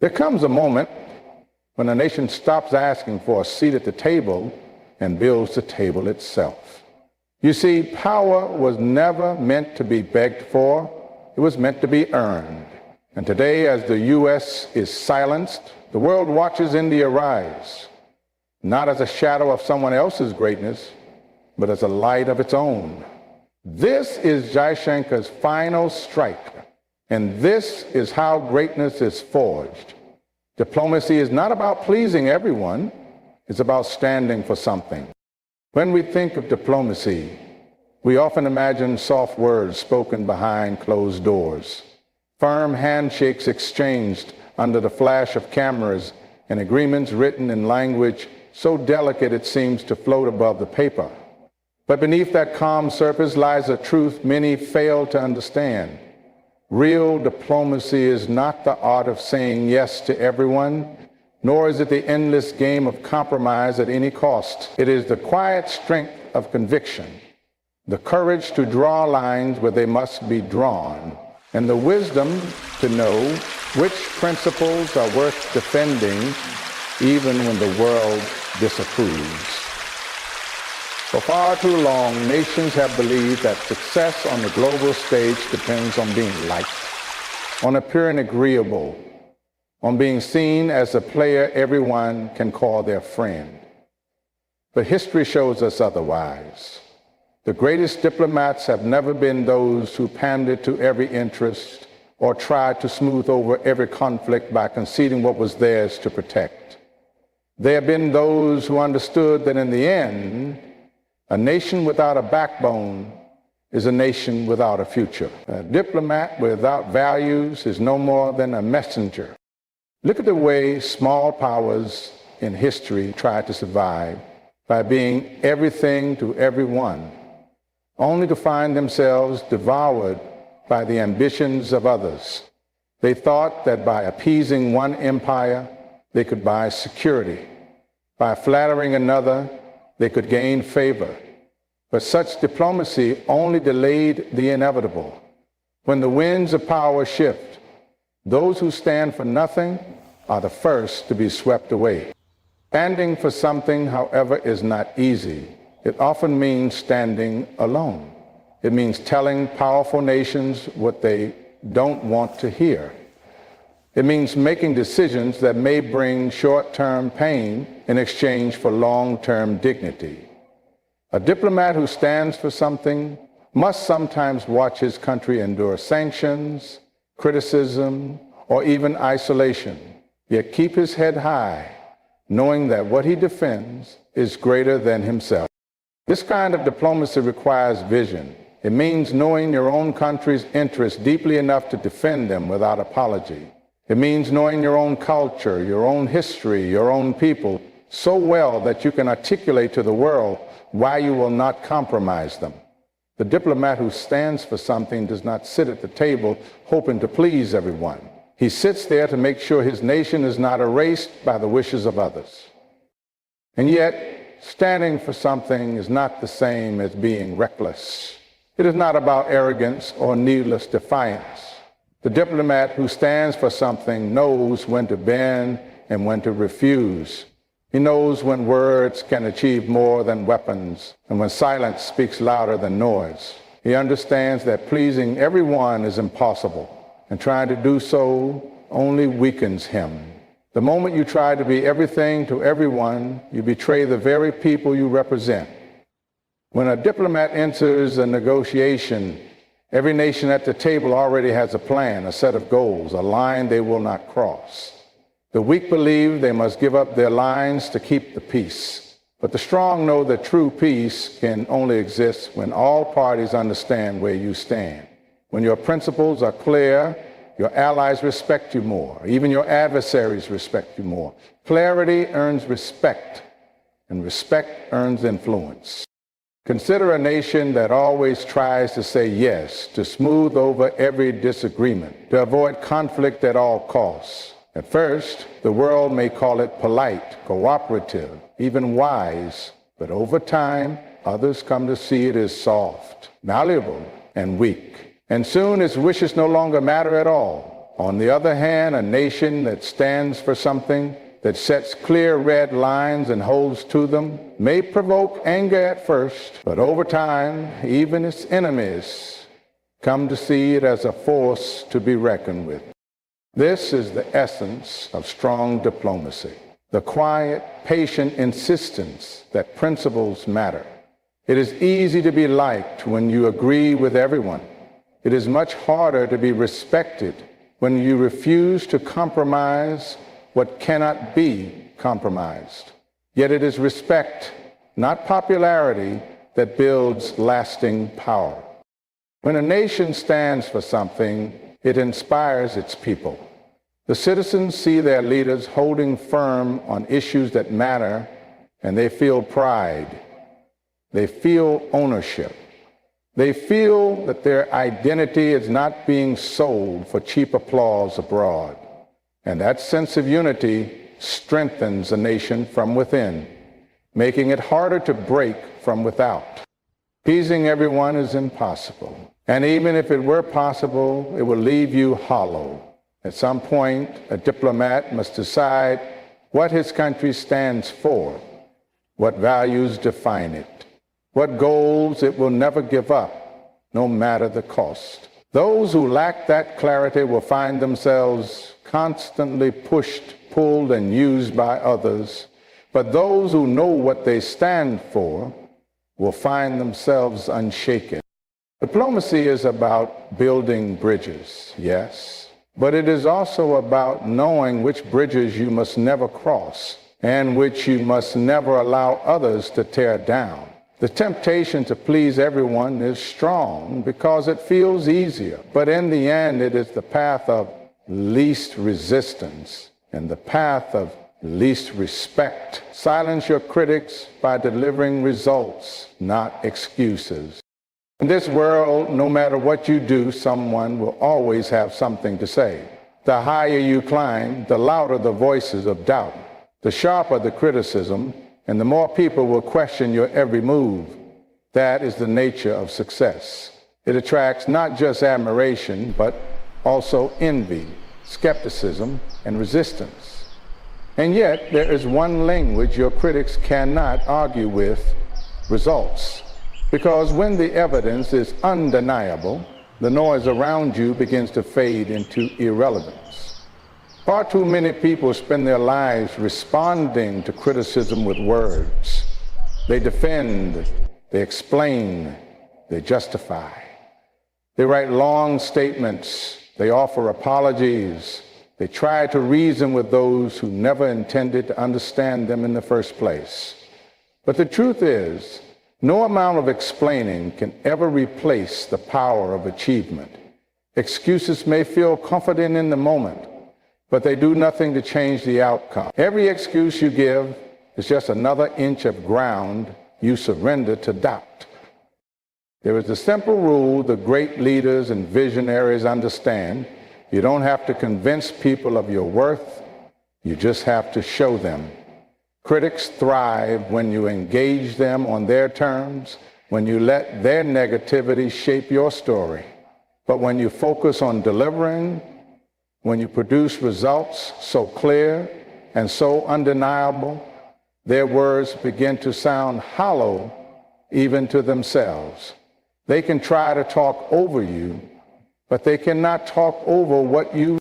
There comes a moment when a nation stops asking for a seat at the table and builds the table itself. You see, power was never meant to be begged for. It was meant to be earned. And today, as the U.S. is silenced, the world watches India rise, not as a shadow of someone else's greatness, but as a light of its own. This is JAISHANKAR'S final strike, and this is how greatness is forged. Diplomacy is not about pleasing everyone, it's about standing for something. When we think of diplomacy, we often imagine soft words spoken behind closed doors, firm handshakes exchanged under the flash of cameras, and agreements written in language so delicate it seems to float above the paper. But beneath that calm surface lies a truth many fail to understand. Real diplomacy is not the art of saying yes to everyone, nor is it the endless game of compromise at any cost. It is the quiet strength of conviction, the courage to draw lines where they must be drawn, and the wisdom to know which principles are worth defending even when the world disapproves. For far too long, nations have believed that success on the global stage depends on being liked, on appearing agreeable, on being seen as a player everyone can call their friend. But history shows us otherwise. The greatest diplomats have never been those who pandered to every interest or tried to smooth over every conflict by conceding what was theirs to protect. They have been those who understood that in the end, a nation without a backbone is a nation without a future. A diplomat without values is no more than a messenger. Look at the way small powers in history tried to survive by being everything to everyone, only to find themselves devoured by the ambitions of others. They thought that by appeasing one empire, they could buy security. By flattering another, they could gain favor. But such diplomacy only delayed the inevitable. When the winds of power shift, those who stand for nothing are the first to be swept away. Standing for something, however, is not easy. It often means standing alone. It means telling powerful nations what they don't want to hear. It means making decisions that may bring short-term pain in exchange for long-term dignity. A diplomat who stands for something must sometimes watch his country endure sanctions, criticism, or even isolation, yet keep his head high, knowing that what he defends is greater than himself. This kind of diplomacy requires vision. It means knowing your own country's interests deeply enough to defend them without apology. It means knowing your own culture, your own history, your own people so well that you can articulate to the world why you will not compromise them. The diplomat who stands for something does not sit at the table hoping to please everyone. He sits there to make sure his nation is not erased by the wishes of others. And yet, standing for something is not the same as being reckless. It is not about arrogance or needless defiance. The diplomat who stands for something knows when to bend and when to refuse. He knows when words can achieve more than weapons and when silence speaks louder than noise. He understands that pleasing everyone is impossible, and trying to do so only weakens him. The moment you try to be everything to everyone, you betray the very people you represent. When a diplomat enters a negotiation, every nation at the table already has a plan, a set of goals, a line they will not cross. The weak believe they must give up their lines to keep the peace. But the strong know that true peace can only exist when all parties understand where you stand. When your principles are clear, your allies respect you more. Even your adversaries respect you more. Clarity earns respect, and respect earns influence. Consider a nation that always tries to say yes, to smooth over every disagreement, to avoid conflict at all costs. At first, the world may call it polite, cooperative, even wise, but over time, others come to see it as soft, malleable, and weak. And soon its wishes no longer matter at all. On the other hand, a nation that stands for something, that sets clear red lines and holds to them, may provoke anger at first, but over time, even its enemies come to see it as a force to be reckoned with. This is the essence of strong diplomacy, the quiet, patient insistence that principles matter. It is easy to be liked when you agree with everyone. It is much harder to be respected when you refuse to compromise what cannot be compromised. Yet it is respect, not popularity, that builds lasting power. When a nation stands for something, it inspires its people. The citizens see their leaders holding firm on issues that matter, and they feel pride. They feel ownership. They feel that their identity is not being sold for cheap applause abroad. And that sense of unity strengthens a nation from within, making it harder to break from without. Pleasing everyone is impossible. And even if it were possible, it will leave you hollow. At some point, a diplomat must decide what his country stands for, what values define it, what goals it will never give up, no matter the cost. Those who lack that clarity will find themselves constantly pushed, pulled, and used by others. But those who know what they stand for will find themselves unshaken. Diplomacy is about building bridges, yes, but it is also about knowing which bridges you must never cross and which you must never allow others to tear down. The temptation to please everyone is strong because it feels easier, but in the end, it is the path of least resistance and the path of least respect. Silence your critics by delivering results, not excuses. In this world, no matter what you do, someone will always have something to say. The higher you climb, the louder the voices of doubt, the sharper the criticism, and the more people will question your every move. That is the nature of success. It attracts not just admiration, but also envy, skepticism, and resistance. And yet, there is one language your critics cannot argue with: results. Because when the evidence is undeniable, the noise around you begins to fade into irrelevance. Far too many people spend their lives responding to criticism with words. They defend, they explain, they justify. They write long statements, they offer apologies, they try to reason with those who never intended to understand them in the first place. But the truth is, no amount of explaining can ever replace the power of achievement. Excuses may feel comforting in the moment, but they do nothing to change the outcome. Every excuse you give is just another inch of ground you surrender to doubt. There is a simple rule the great leaders and visionaries understand. You don't have to convince people of your worth. You just have to show them. Critics thrive when you engage them on their terms, when you let their negativity shape your story. But when you focus on delivering, when you produce results so clear and so undeniable, their words begin to sound hollow even to themselves. They can try to talk over you, but they cannot talk over what you.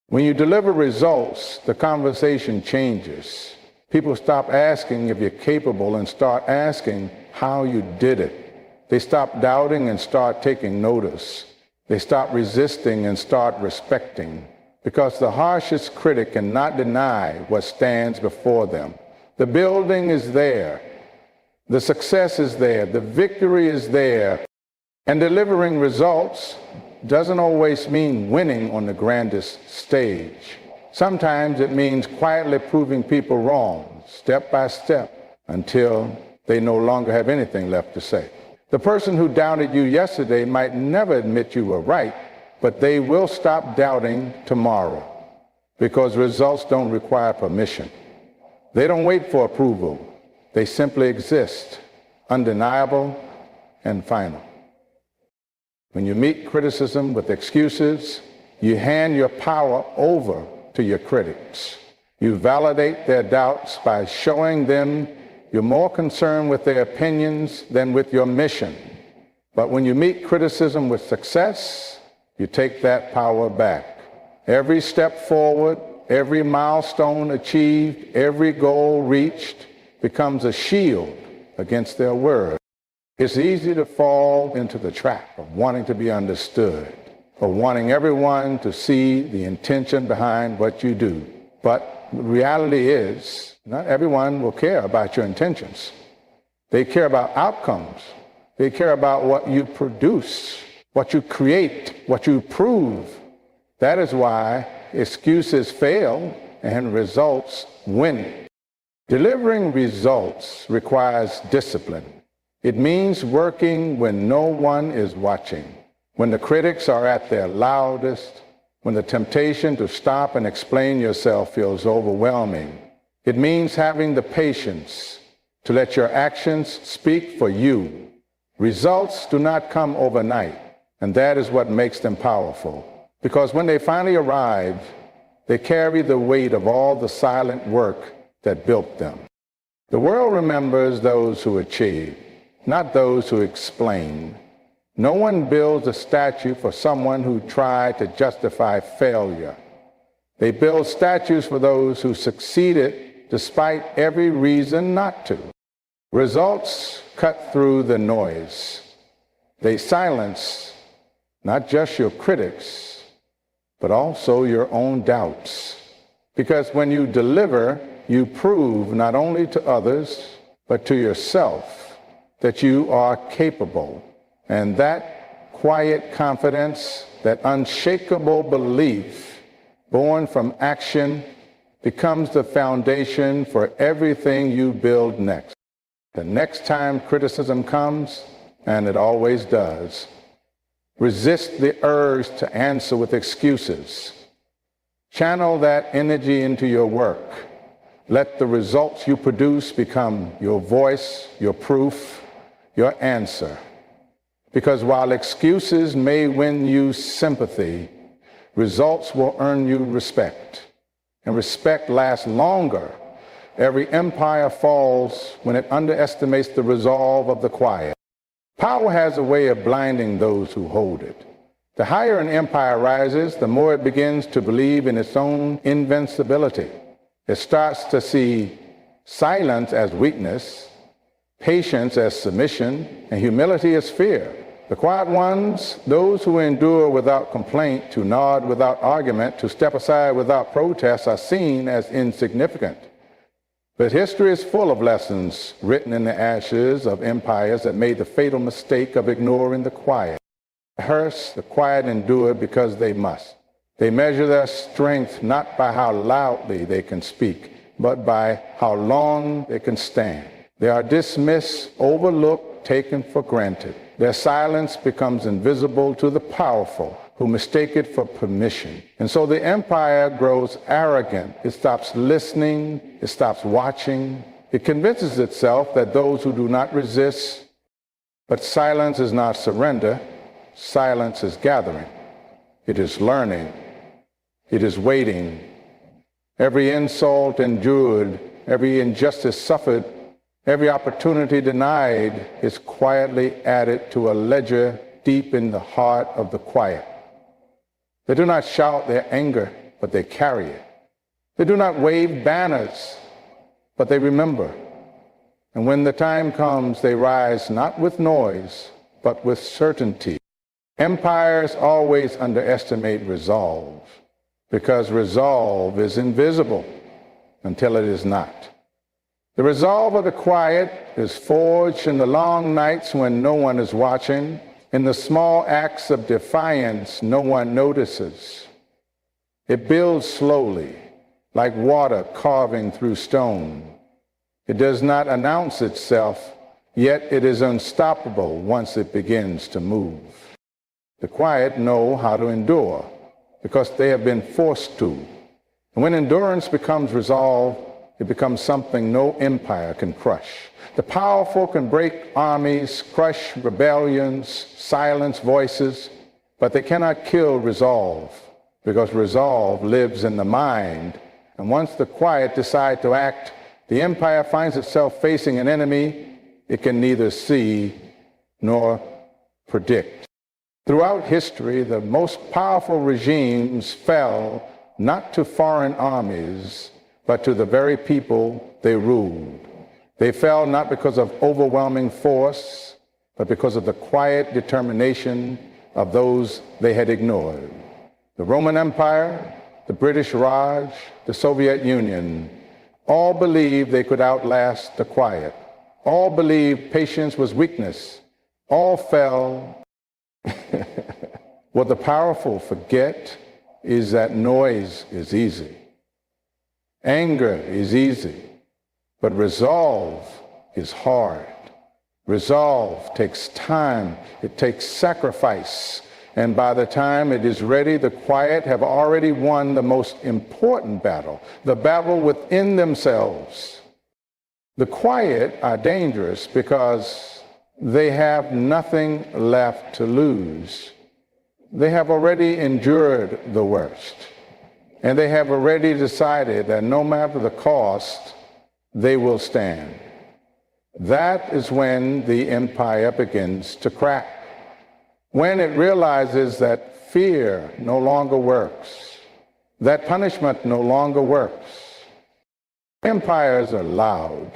When you deliver results, the conversation changes. People stop asking if you're capable and start asking how you did it. They stop doubting and start taking notice. They stop resisting and start respecting, because the harshest critic cannot deny what stands before them. The building is there. The success is there. The victory is there. And delivering results doesn't always mean winning on the grandest stage. Sometimes it means quietly proving people wrong, step by step, until they no longer have anything left to say. The person who doubted you yesterday might never admit you were right, but they will stop doubting tomorrow, because results don't require permission. They don't wait for approval. They simply exist, undeniable and final. When you meet criticism with excuses, You hand your power over to your critics. You validate their doubts by showing them you're more concerned with their opinions than with your mission. But when you meet criticism with success, you take that power back. Every step forward, every milestone achieved, every goal reached becomes a shield against their words. It's easy to fall into the trap of wanting to be understood, or wanting everyone to see the intention behind what you do. But the reality is, not everyone will care about your intentions. They care about outcomes. They care about what you produce, what you create, what you prove. That is why excuses fail and results win. Delivering results requires discipline. It means working when no one is watching, when the critics are at their loudest, when the temptation to stop and explain yourself feels overwhelming. It means having the patience to let your actions speak for you. Results do not come overnight, and that is what makes them powerful. Because when they finally arrive, they carry the weight of all the silent work that built them. The world remembers those who achieve, not those who explain. No one builds a statue for someone who tried to justify failure. They build statues for those who succeeded despite every reason not to. Results cut through the noise. They silence not just your critics, but also your own doubts. Because when you deliver, you prove not only to others, but to yourself that you are capable. And that quiet confidence, that unshakable belief born from action, becomes the foundation for everything you build next. The next time criticism comes, and it always does, resist the urge to answer with excuses. Channel that energy into your work. Let the results you produce become your voice, your proof, your answer. Because while excuses may win you sympathy, results will earn you respect. And respect lasts longer. Every empire falls when it underestimates the resolve of the quiet. Power has a way of blinding those who hold it. The higher an empire rises, the more it begins to believe in its own invincibility. It starts to see silence as weakness, patience as submission, and humility as fear. The quiet ones, those who endure without complaint, to nod without argument, to step aside without protest, are seen as insignificant. But history is full of lessons written in the ashes of empires that made the fatal mistake of ignoring the quiet. The quiet endure because they must. They measure their strength not by how loudly they can speak, but by how long they can stand. They are dismissed, overlooked, taken for granted. Their silence becomes invisible to the powerful, who mistake it for permission. And so the empire grows arrogant. It stops listening. It stops watching. It convinces itself that those who do not resist, but silence is not surrender. Silence is gathering. It is learning. It is waiting. Every insult endured, every injustice suffered, every opportunity denied is quietly added to a ledger deep in the heart of the quiet. They do not shout their anger, but they carry it. They do not wave banners, but they remember. And when the time comes, they rise not with noise, but with certainty. Empires always underestimate resolve, because resolve is invisible until it is not. The resolve of the quiet is forged in the long nights when no one is watching, in the small acts of defiance no one notices. It builds slowly, like water carving through stone. It does not announce itself, yet it is unstoppable once it begins to move. The quiet know how to endure, because they have been forced to. And when endurance becomes resolve, it becomes something no empire can crush. The powerful can break armies, crush rebellions, silence voices, but they cannot kill resolve. because resolve lives in the mind. And once the quiet decide to act, the empire finds itself facing an enemy it can neither see nor predict. Throughout history, the most powerful regimes fell not to foreign armies, but to the very people they ruled. They fell not because of overwhelming force, but because of the quiet determination of those they had ignored. The Roman Empire, the British Raj, the Soviet Union, all believed they could outlast the quiet. All believed patience was weakness. All fell. What the powerful forget is that noise is easy. Anger is easy, but resolve is hard. Resolve takes time, it takes sacrifice, and by the time it is ready, the quiet have already won the most important battle, the battle within themselves. The quiet are dangerous because they have nothing left to lose. They have already endured the worst, and they have already decided that no matter the cost, they will stand. That is when the empire begins to crack, when it realizes that fear no longer works, that punishment no longer works. Empires are loud.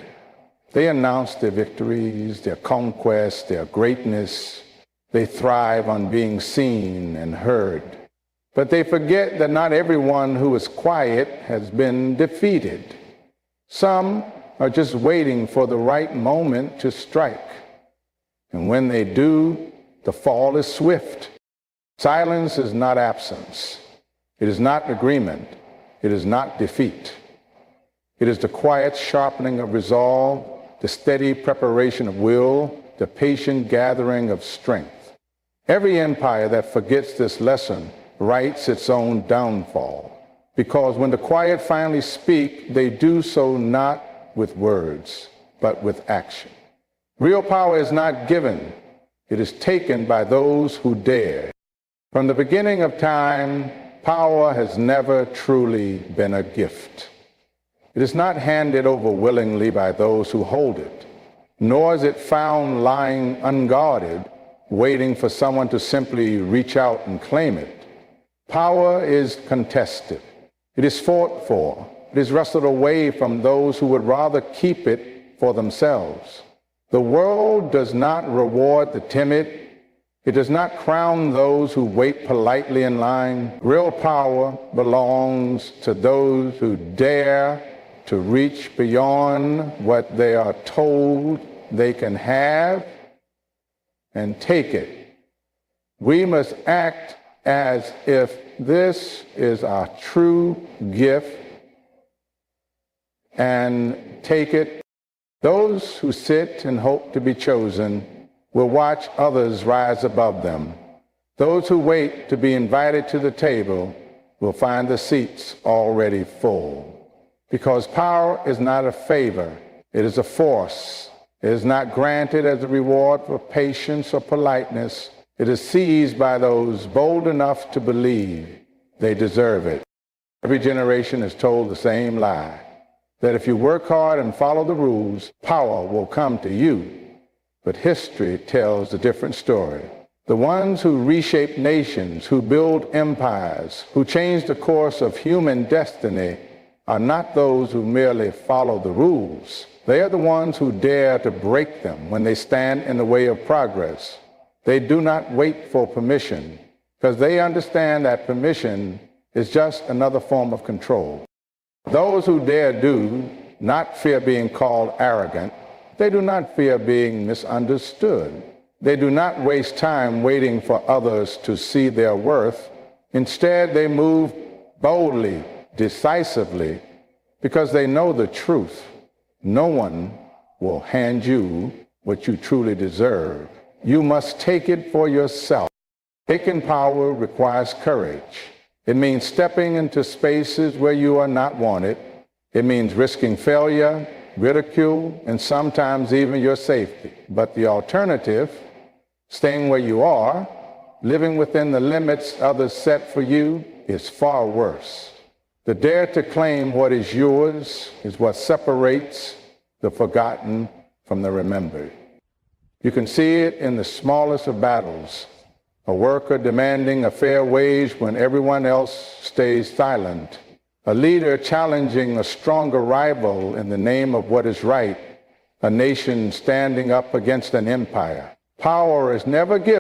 They announce their victories, their conquests, their greatness. They thrive on being seen and heard. But they forget that not everyone who is quiet has been defeated. Some are just waiting for the right moment to strike. And when they do, the fall is swift. Silence is not absence. It is not agreement. It is not defeat. It is the quiet sharpening of resolve, the steady preparation of will, the patient gathering of strength. Every empire that forgets this lesson writes its own downfall, because when the quiet finally speak, they do so not with words, but with action. Real power is not given. It is taken by those who dare. From the beginning of time, power has never truly been a gift. It is not handed over willingly by those who hold it, nor is it found lying unguarded, waiting for someone to simply reach out and claim it. Power is contested. It is fought for. It is wrestled away from those who would rather keep it for themselves. The world does not reward the timid. It does not crown those who wait politely in line. Real power belongs to those who dare to reach beyond what they are told they can have and take it. We must act as if this is our true gift and take it. Those who sit and hope to be chosen will watch others rise above them. Those who wait to be invited to the table will find the seats already full. Because power is not a favor, it is a force. It is not granted as a reward for patience or politeness. It is seized by those bold enough to believe they deserve it. Every generation is told the same lie, that if you work hard and follow the rules, power will come to you. But history tells a different story. The ones who reshape nations, who build empires, who change the course of human destiny are not those who merely follow the rules. They are the ones who dare to break them when they stand in the way of progress. They do not wait for permission, because they understand that permission is just another form of control. Those who dare do not fear being called arrogant. They do not fear being misunderstood. They do not waste time waiting for others to see their worth. Instead, they move boldly, decisively, because they know the truth. No one will hand you what you truly deserve. You must take it for yourself. Taking power requires courage. It means stepping into spaces where you are not wanted. It means risking failure, ridicule, and sometimes even your safety. But the alternative, staying where you are, living within the limits others set for you, is far worse. The dare to claim what is yours is what separates the forgotten from the remembered. You can see it in the smallest of battles, a worker demanding a fair wage when everyone else stays silent, a leader challenging a stronger rival in the name of what is right, a nation standing up against an empire. Power is never given